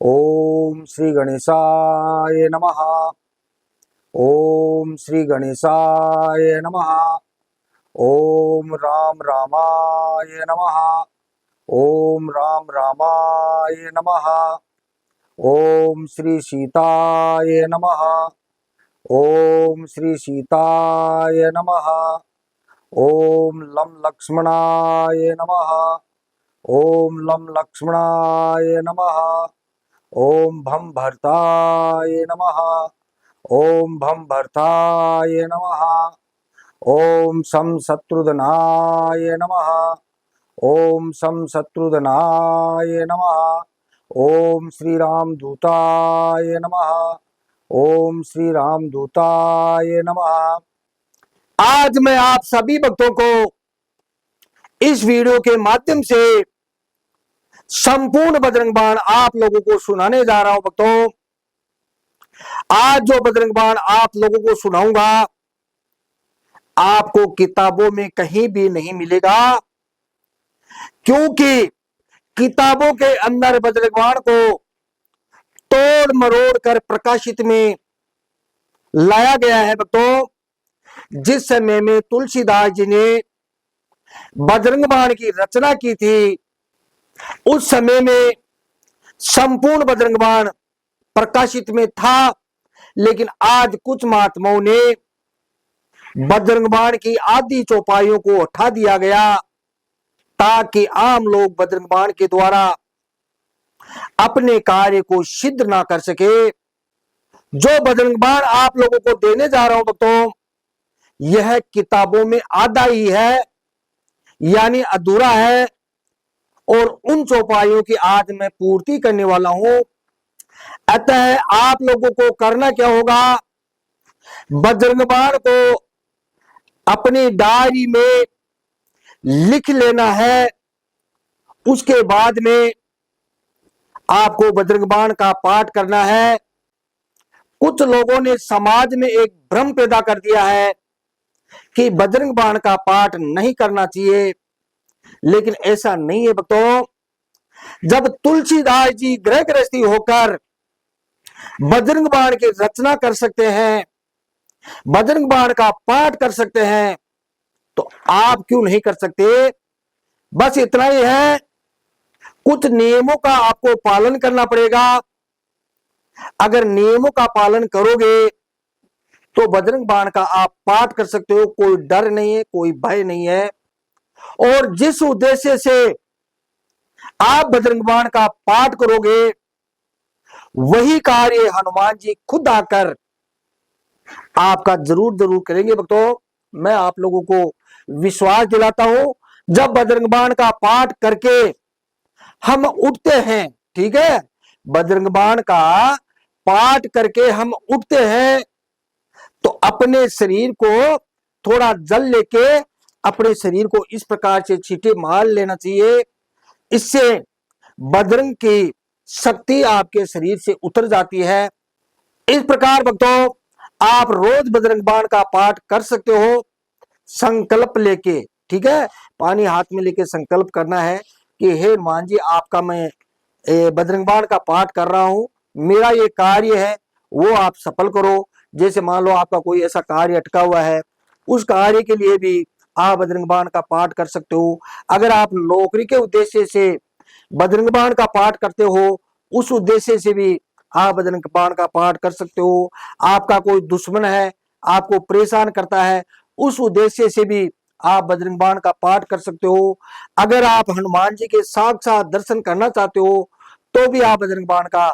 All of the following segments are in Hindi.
ओम श्री गणेशाय नमः। ओम श्री गणेशाय नमः। ओम राम रामाय नमः। ओम राम रामाय नमः। ओम श्री सीताय नमः। ओम श्री सीताय नमः। ओम लं लक्ष्मणाय नमः। ओम लं लक्ष्मणाय नमः। ओम भम भरताय नमः। ओम भम भरताय नमः। ओम सम शत्रुघ्नाय नमः। ओम सम शत्रुघ्नाय नमः। ओम श्री राम दूताय नमः। ओम श्री राम दूताय नमः। आज मैं आप सभी भक्तों को इस वीडियो के माध्यम से संपूर्ण बजरंग बाण आप लोगों को सुनाने जा रहा हूं। भक्तों, आज जो बजरंग बाण आप लोगों को सुनाऊंगा आपको किताबों में कहीं भी नहीं मिलेगा, क्योंकि किताबों के अंदर बजरंग बाण को तोड़ मरोड़ कर प्रकाशित में लाया गया है। भक्तों, जिस समय में तुलसीदास जी ने बजरंग बाण की रचना की थी, उस समय में संपूर्ण बजरंग बाण प्रकाशित में था, लेकिन आज कुछ महात्माओं ने बजरंग बाण की आदि चौपाइयों को हटा दिया गया ताकि आम लोग बजरंग बाण के द्वारा अपने कार्य को सिद्ध ना कर सके। जो बजरंग बाण आप लोगों को देने जा रहा हूं भक्तों, यह किताबों में आधा ही है, यानी अधूरा है, और उन चौपाइयों की आज मैं पूर्ति करने वाला हूं। अतः आप लोगों को करना क्या होगा, बजरंग बाण को अपनी डायरी में लिख लेना है। उसके बाद में आपको बजरंग बाण का पाठ करना है। कुछ लोगों ने समाज में एक भ्रम पैदा कर दिया है कि बजरंग बाण का पाठ नहीं करना चाहिए, लेकिन ऐसा नहीं है भक्तों। जब तुलसीदास जी गृह गृहस्थी होकर बजरंग बाण की रचना कर सकते हैं, बजरंग बाण का पाठ कर सकते हैं, तो आप क्यों नहीं कर सकते। बस इतना ही है, कुछ नियमों का आपको पालन करना पड़ेगा। अगर नियमों का पालन करोगे तो बजरंग बाण का आप पाठ कर सकते हो। कोई डर नहीं है, कोई भय नहीं है। और जिस उद्देश्य से आप बजरंग बाण का पाठ करोगे, वही कार्य हनुमान जी खुद आकर आपका जरूर जरूर करेंगे। भक्तों, मैं आप लोगों को विश्वास दिलाता हूं, जब बजरंग बाण का पाठ करके हम उठते हैं, ठीक है, बजरंग बाण का पाठ करके हम उठते हैं, तो अपने शरीर को थोड़ा जल लेके अपने शरीर को इस प्रकार से छींटे मार लेना चाहिए। इससे बजरंग की शक्ति आपके शरीर से उतर जाती है। इस प्रकार भक्तों, आप रोज बजरंग बाण का पाठ कर सकते हो, संकल्प लेके, ठीक है, पानी हाथ में लेके संकल्प करना है कि हे हनुमान जी, आपका मैं बजरंग बाण का पाठ कर रहा हूं, मेरा ये कार्य है वो आप सफल करो। जैसे मान लो आपका कोई ऐसा कार्य अटका हुआ है, उस कार्य के लिए भी आप बजरंग बाण का पाठ कर सकते हो। अगर आप नौकरी के उद्देश्य से बजरंग बाण का पाठ करते हो, उस उद्देश्य से भी आप बजरंग बाण का पाठ कर सकते हो। आपका कोई दुश्मन है, आपको परेशान करता है, उस उद्देश्य से भी आप बजरंग बाण का पाठ कर सकते हो। अगर आप हनुमान जी के साक्षात दर्शन करना चाहते हो, तो भी आप बजरंग बाण का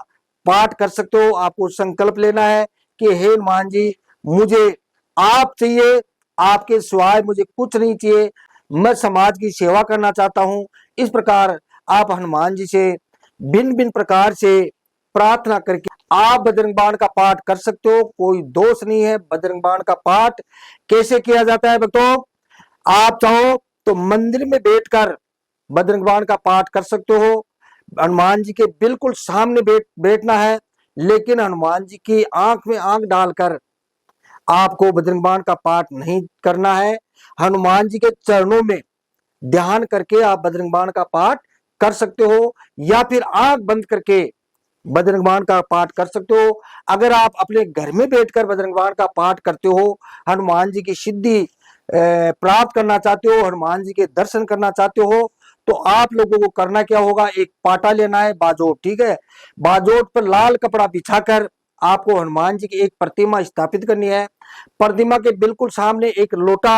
पाठ कर सकते हो। आपको संकल्प लेना है कि हे हनुमान जी, मुझे आप चाहिए, आपके सिवाय मुझे कुछ नहीं चाहिए, मैं समाज की सेवा करना चाहता हूं। इस प्रकार आप हनुमान जी से भिन्न भिन्न प्रकार से प्रार्थना करके आप बजरंग बाण का पाठ कर सकते हो। कोई दोष नहीं है। बजरंग बाण का पाठ कैसे किया जाता है भक्तों, आप चाहो तो मंदिर में बैठकर बजरंग बाण का पाठ कर सकते हो। हनुमान जी के बिल्कुल सामने बैठना है, लेकिन हनुमान जी की आंख में आंख डालकर आपको बजरंग बाण का पाठ नहीं करना है। हनुमान जी के चरणों में ध्यान करके आप बजरंग बाण का पाठ कर सकते हो, या फिर आंख बंद करके बजरंग बाण का पाठ कर सकते हो। अगर आप अपने घर में बैठकर बजरंग बाण का पाठ करते हो, हनुमान जी की सिद्धि प्राप्त करना चाहते हो, हनुमान जी के दर्शन करना चाहते हो, तो आप लोगों को करना क्या होगा, एक पाटा लेना है, बाजोट, ठीक है। बाजोट पर लाल कपड़ा बिछाकर आपको हनुमान जी की एक प्रतिमा स्थापित करनी है। प्रतिमा के बिल्कुल सामने एक लोटा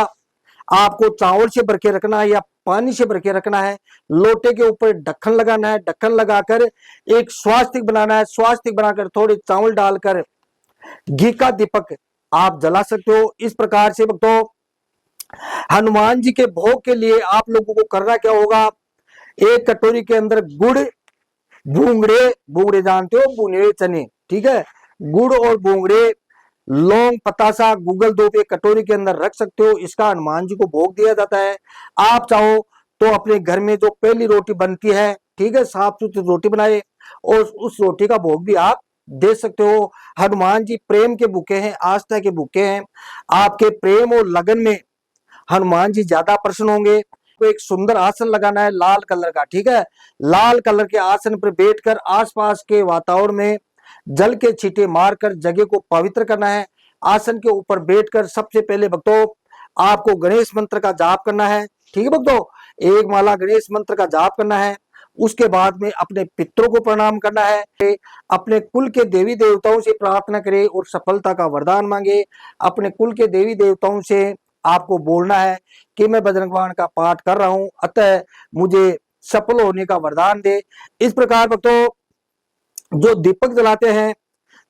आपको चावल से भर के रखना है या पानी से भर के रखना है। लोटे के ऊपर ढक्कन लगाना है, ढक्कन लगाकर एक स्वास्तिक बनाना है, स्वास्तिक बनाकर थोड़े चावल डालकर घी का दीपक आप जला सकते हो। इस प्रकार से भक्तों हनुमान जी के भोग के लिए आप लोगों को करना क्या होगा, एक कटोरी के अंदर गुड़, भूंगड़े, भूंगड़े जानते हो, भुने चने, ठीक है, गुड़ और भूंगड़े, लौंग, पतासा, गूगल दो पे कटोरी के अंदर रख सकते हो। इसका हनुमान जी को भोग दिया जाता है। आप चाहो तो अपने घर में जो पहली रोटी बनती है, ठीक है, साफ सुथरी रोटी बनाए और उस रोटी का भोग भी आप दे सकते हो। हनुमान जी प्रेम के भूखे हैं, आस्था के भूखे हैं। आपके प्रेम और लगन में हनुमान जी ज्यादा प्रसन्न होंगे। को एक सुंदर आसन लगाना है लाल कलर का, ठीक है। लाल कलर के आसन पर बैठकर आसपास के वातावरण में जल के छींटे मारकर जगह को पवित्र करना है। आसन के ऊपर बैठकर सबसे पहले भक्तों आपको गणेश मंत्र का जाप करना है, ठीक है भक्तों, एक माला गणेश मंत्र का जाप करना है। उसके बाद में अपने पितरों को प्रणाम करना है, अपने कुल के देवी देवताओं से प्रार्थना करे और सफलता का वरदान मांगे। अपने कुल के देवी देवताओं से आपको बोलना है कि मैं बजरंग बाण का पाठ कर रहा हूं, अतः मुझे सफल होने का वरदान दे। इस प्रकार भक्तों जो दीपक जलाते हैं,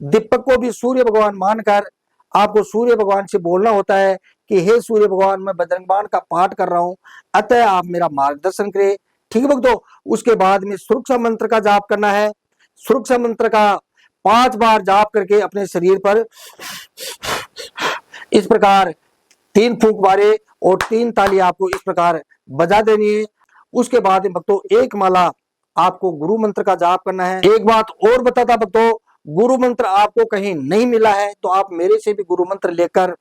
दीपक को भी सूर्य भगवान मानकर आपको सूर्य भगवान से बोलना होता है कि हे सूर्य भगवान, मैं बजरंग बाण का पाठ कर रहा हूं, अतः आप मेरा मार्गदर्शन करें, ठीक है भक्तों। उसके बाद में सुरक्षा मंत्र का जाप करना है। सुरक्षा मंत्र का 5 बार जाप करके अपने शरीर पर इस प्रकार 3 फूंक मारे और 3 ताली आपको इस प्रकार बजा देनी है। उसके बाद में भक्तों एक माला आपको गुरु मंत्र का जाप करना है। एक बात और बताता भक्तों, गुरु मंत्र आपको कहीं नहीं मिला है तो आप मेरे से भी गुरु मंत्र लेकर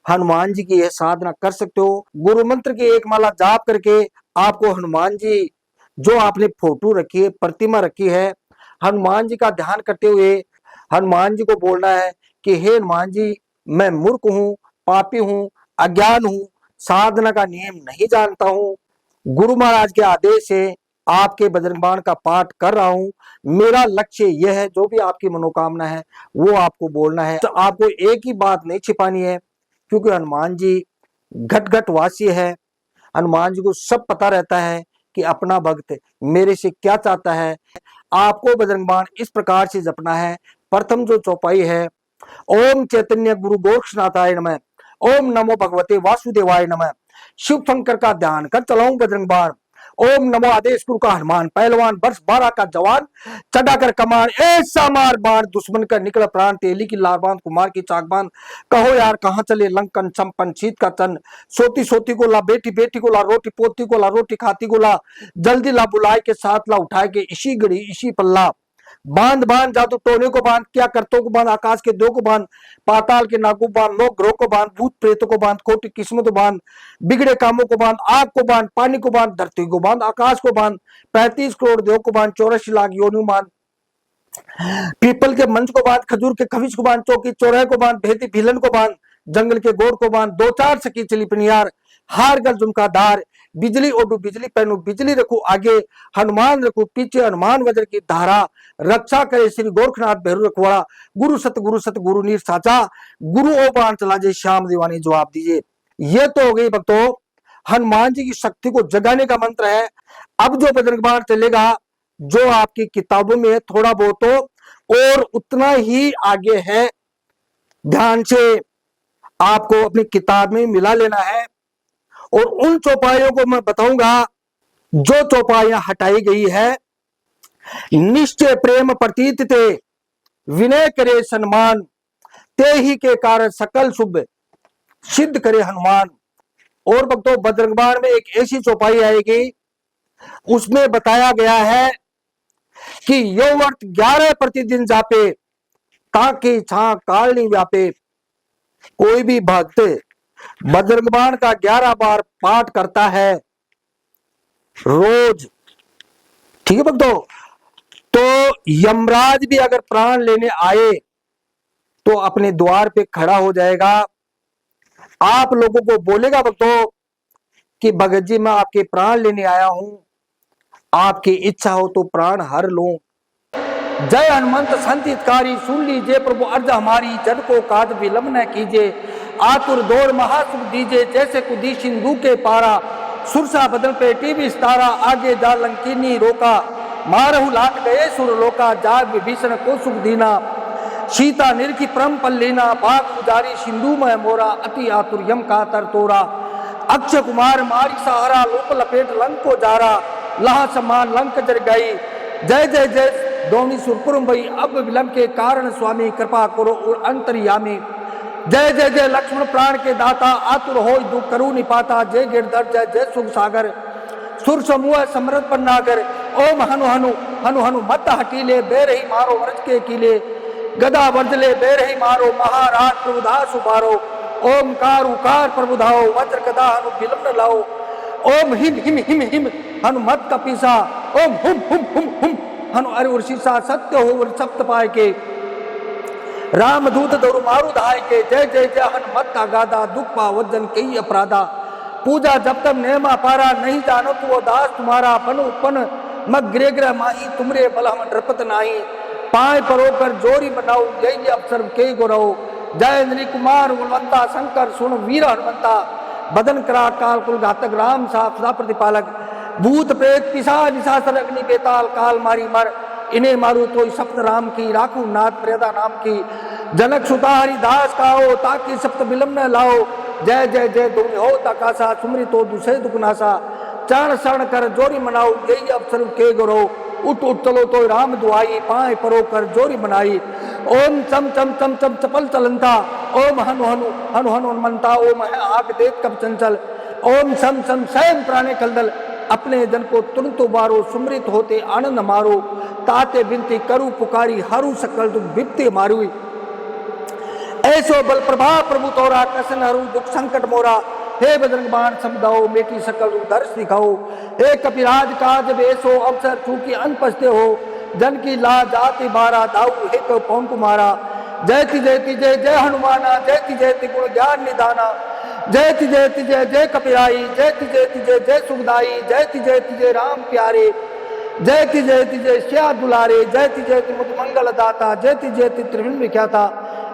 हनुमान जी की यह साधना कर सकते हो। गुरु मंत्र की एक माला जाप करके आपको हनुमान जी जो आपने फोटो रखी है, प्रतिमा रखी है, हनुमान जी का ध्यान करते हुए हनुमान जी को बोलना है कि हे हनुमान जी, मैं मूर्ख हूं, पापी हूं, अज्ञान हूं, साधना का नियम नहीं जानता हूं, गुरु महाराज के आदेश से आपके बजरंग बाण का पाठ कर रहा हूं। मेरा लक्ष्य यह है, जो भी आपकी मनोकामना है वो आपको बोलना है। तो आपको एक ही बात नहीं छिपानी है, क्योंकि हनुमान जी घट घट वासी है। हनुमान जी को सब पता रहता है कि अपना भक्त मेरे से क्या चाहता है। आपको बजरंग बाण इस प्रकार से जपना है। प्रथम जो चौपाई है, ओम चैतन्य गुरु गोरक्षनाथाय नमः, ओम नमो भगवते वासुदेवाय नमः। शिव शंकर का ध्यान कर चलाऊं बजरंग बाण, ओम नमो आदेश गुरु का हनुमान, पहलवान वर्ष 12 का जवान, चढ़ाकर कमान ऐसा मार बाण, दुश्मन का निकल प्राण, तेली की लार बांध, कुमार की चाक बांध, कहो यार कहां चले लंकन चंपन, शीत का चन, सोती सोती को ला, बेटी बेटी को ला, रोटी पोती को ला, रोटी खाती को ला, जल्दी ला, बुलाए के साथ ला, उठाए के इसी घड़ी इसी पल्ला, बांध बांध जादू टोने को बांध, क्या करतों को बांध, आकाश के दो को बांध, पाताल के नागों को बांध, लोक ग्रह को बांध, भूत प्रेतों को बांध, खोटी किस्मत को बांध, बिगड़े कामों को बांध, आग को बांध, पानी को बांध, धरती को बांध, आकाश को बांध, 35 करोड़ देव को बांध, 84 लाख योनियों बांध, पीपल के मंच को बांध, खजूर के खविज को बांध, चौकी चौराहे को बांध, भेदी भिलन को बांध, जंगल के गोड़ को बांध, 2-4 सकी चली पनियार, हार गल झुमका दार, बिजली ओडू बिजली पहनू, बिजली रखू आगे, हनुमान रखू पीछे, हनुमान वज्र की धारा, रक्षा करे श्री गोरखनाथ भैरू रखवाड़ा, गुरु सत गुरु नीर साचा, गुरु ओ बाण चला जे श्याम दीवानी जवाब दीजिए। ये तो हो गई भक्तों हनुमान जी की शक्ति को जगाने का मंत्र है। अब जो बजरंग बाण चलेगा, जो आपकी किताबों में है थोड़ा बहुत तो और उतना ही आगे है, ध्यान से आपको अपनी किताब में मिला लेना है। और उन चौपाइयों को मैं बताऊंगा जो चौपाइयां हटाई गई है। निश्चय प्रेम प्रतीत ते, विनय करे सम्मान, ते ही के कारण सकल शुभ सिद्ध करे हनुमान। और भक्तों बजरंग बाण में एक ऐसी चौपाई आएगी, उसमें बताया गया है कि यो वर्त 11 प्रतिदिन जापे, ताकि छा काल नहीं व्यापे। कोई भी भक्त बजरंग बाण का 11 बार पाठ करता है रोज, ठीक है भक्तों, तो यमराज भी अगर प्राण लेने आए तो अपने द्वार पे खड़ा हो जाएगा, आप लोगों को बोलेगा भक्तों कि भगत जी मैं आपके प्राण लेने आया हूं, आपकी इच्छा हो तो प्राण हर लूं। जय हनुमंत संत हितकारी, सुन लीजिए प्रभु अर्ज हमारी, जन को काज विलंब न कीजिए, आतुर दौड़ महासुख दीजिए, जैसे कुदी सिंधु के पारा, सुरसा बदन पे टीवी सितारा, आगे जा लंकीनी रोका, मारहु लाट गए सुर लोका, जाग विभीषण को सुख दीना, सीता निरखी परम पल्लीना, भाग उजारी सिंधु में मोरा, अति आतुर यम का तर तोरा, अक्षय कुमार मारी सहारा, लोक लपेट लंक को जारा, लहा समान लंक जर गई, जय जय जय दोनी सुरपुरम भई, अब विलंब के कारण स्वामी कृपा करो और अंतर्यामी, जय जय जय लक्ष्मण प्राण के दाता, आतुर हो दुख करू निपाता, जय गिरधर जय जय सुख सागर, सुर समूह समृद्ध पर नागर, ओम हनु हनु हनु हनु मत हटीले, बेरही मारो व्रज के कीले, गदा वर्जले बेरही मारो, महाराज प्रभुदास उबारो, ओमकार उकार प्रभुधाओ, वज्र गदा हनु विलंब न लाओ, ओम हिम हिम हिम हिम हनुमत कपीसा, ओम हुम हुम हुम हुम हनु अरे उर्षिसा, सत्य हो सप्त पाए के, रामदूत दौरु मारु धाय के, जय जय जय हनुमत का गादा, दुख पावजन कई अपराधा, पूजा जब तक नेमा पारा, नहीं जानो तू वो दास तुम्हारा, पन उपन मग ग्रह ग्रह माही, तुमरे बल हम नृपत नाही, पाए परोकर जोरी बनाओ, यही अवसर के गुरौ, जय इंद्री कुमार गुणवंता, शंकर सुन वीर हनुमंता, बदन करा काल कुल घातक, राम साफ सदा प्रतिपालक, भूत प्रेत पिशाच निशाचर अग्नि बेताल, काल मारी मर इन्हें मारू तो सप्त राम की, राखू नाथ प्रेदा नाम की, जनक सुता हरिदास काओ, ताकि सप्त विलंब न लाओ, जय जय जय दुनि हो तकासा, सुमरी तो दुसे दुखनासा, चरण शरण कर जोरी मनाओ, यही अवसर के गुरु, उठ उठ चलो तो राम दुआई, पाए परो कर जोरी बनाई, ओम चम चम चम चम चपल चलंता, ओम हनु हनु हनु हनु हनुमंता, ओम है आग देत कब चंचल, ओम सम सम स्वयं प्राणे कलदल, अपने जन को तुरंत उबारो, सुमृत होते आनंद मारो, ताते बिनती करू पुकारी, हरू सकल दुख विपत्ति मारू, ऐसो बल प्रभाव प्रभु तोरा, कसन हरू दुख संकट मोरा, हे बजरंग बाण समझाओ, मेटी सकल रूप दर्श दिखाओ, हे कपिराज काज बेसो, अवसर चूकी अनपस्ते हो, जन की ला जाति बारा, दाऊ हे तो पौन कुमारा, जयति जयति जय जय हनुमाना, जयति जयति गुण ज्ञान निदाना, जयति जयति जय जय कपिराई, जयति जयति जय जय सुखदाई, जयति जयति जय राम प्यारे, जयति जयति जय श्या दुलारे, जयति जयति मुद मंगल दाता, जयति जयति त्रिविन विख्याता,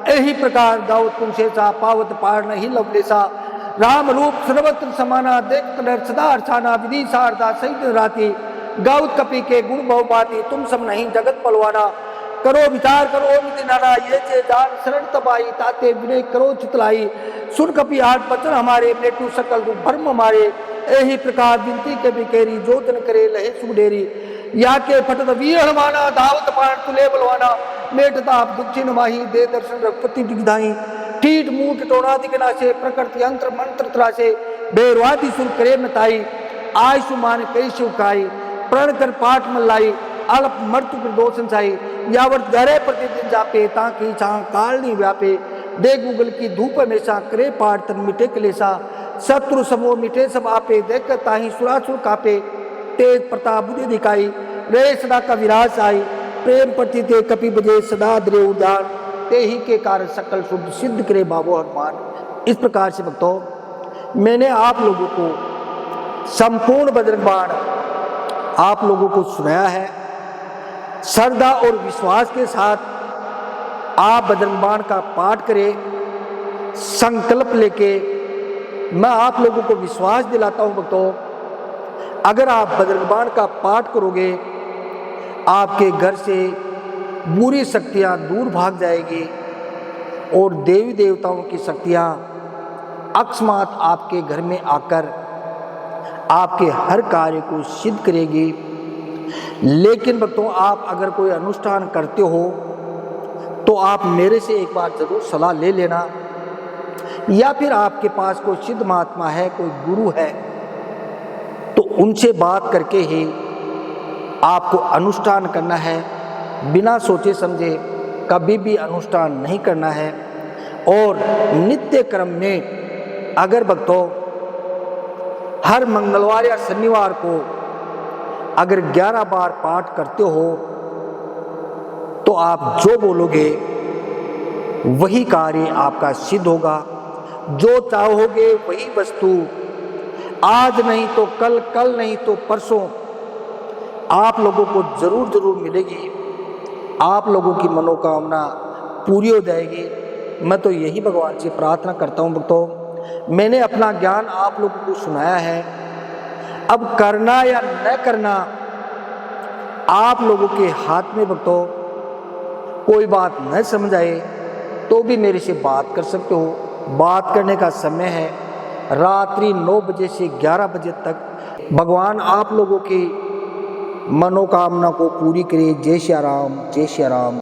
यही प्रकार दाऊद कुंशेसा, पावत पार नहीं लवलेसा, राम रूप सर्वत्र समाना, देख नर सदा अर्चाना, विधि सारदा सहित राती, गौत कपि के गुण बहुबाती, तुम सब नहीं जगत पलवाना, करो विचार करो निधि नाना, ये जे जान शरण तबाई, ताते विनय करो चितलाई, सुन कपि आठ बचन हमारे, मेटू सकल दुख भरम हमारे, यही प्रकार विनती के बिकेरी, जो तन करे लहे सुडेरी, या के फटत वीर हनुमाना, धावत पाण तुले बलवाना, मेटता आप दुख छिन माही, दे दर्शन रघुपति दिग्धाई, टीट मूठ टोणादि के नाशे, प्रकृति यंत्र मंत्र त्रासे, बेरवादी सुर करे मताई, आयुष्मान कई शिवकाई, प्रण कर पाठ मल्लाई, अल्प मृत्यु प्रदोष संसाई, यावत गहरे प्रतिदिन जापे, ताकि चाह काल नहीं व्यापे, दे गूगल की धूप हमेशा, करे पाठ तन मिटे कलेसा, शत्रु समो मिटे सब आपे, देख ताही सुरासुर कापे, तेज प्रताप बुद्धि दिखाई, रे सदा का विराज आई, प्रेम प्रति ते कपि बजे सदा द्रे उदार, ते ही के कारण सकल शुद्ध सिद्ध करे बाबो हनुमान। इस प्रकार से भक्तों मैंने आप लोगों को संपूर्ण बजरंग बाण आप लोगों को सुनाया है। श्रद्धा और विश्वास के साथ आप बजरंग बाण का पाठ करें, संकल्प लेके मैं आप लोगों को विश्वास दिलाता हूं भक्तों, अगर आप बजरंग बाण का पाठ करोगे आपके घर से बुरी शक्तियां दूर भाग जाएगी और देवी देवताओं की शक्तियां अकस्मात आपके घर में आकर आपके हर कार्य को सिद्ध करेगी। लेकिन भक्तों आप अगर कोई अनुष्ठान करते हो तो आप मेरे से एक बार जरूर सलाह ले लेना, या फिर आपके पास कोई सिद्ध महात्मा है, कोई गुरु है, तो उनसे बात करके ही आपको अनुष्ठान करना है। बिना सोचे समझे कभी भी अनुष्ठान नहीं करना है। और नित्य क्रम में अगर भक्तों हर मंगलवार या शनिवार को अगर 11 बार पाठ करते हो तो आप जो बोलोगे वही कार्य आपका सिद्ध होगा। जो चाहोगे वही वस्तु आज नहीं तो कल, कल नहीं तो परसों आप लोगों को जरूर जरूर मिलेगी। आप लोगों की मनोकामना पूरी हो जाएगी। मैं तो यही भगवान से प्रार्थना करता हूँ भक्तों। मैंने अपना ज्ञान आप लोगों को सुनाया है। अब करना या न करना आप लोगों के हाथ में भक्तों। कोई बात न समझ आए तो भी मेरे से बात कर सकते हो। बात करने का समय है रात्रि 9 बजे से 11 बजे तक। भगवान आप लोगों की मनोकामना को पूरी करे। जय श्री राम, जय श्री राम।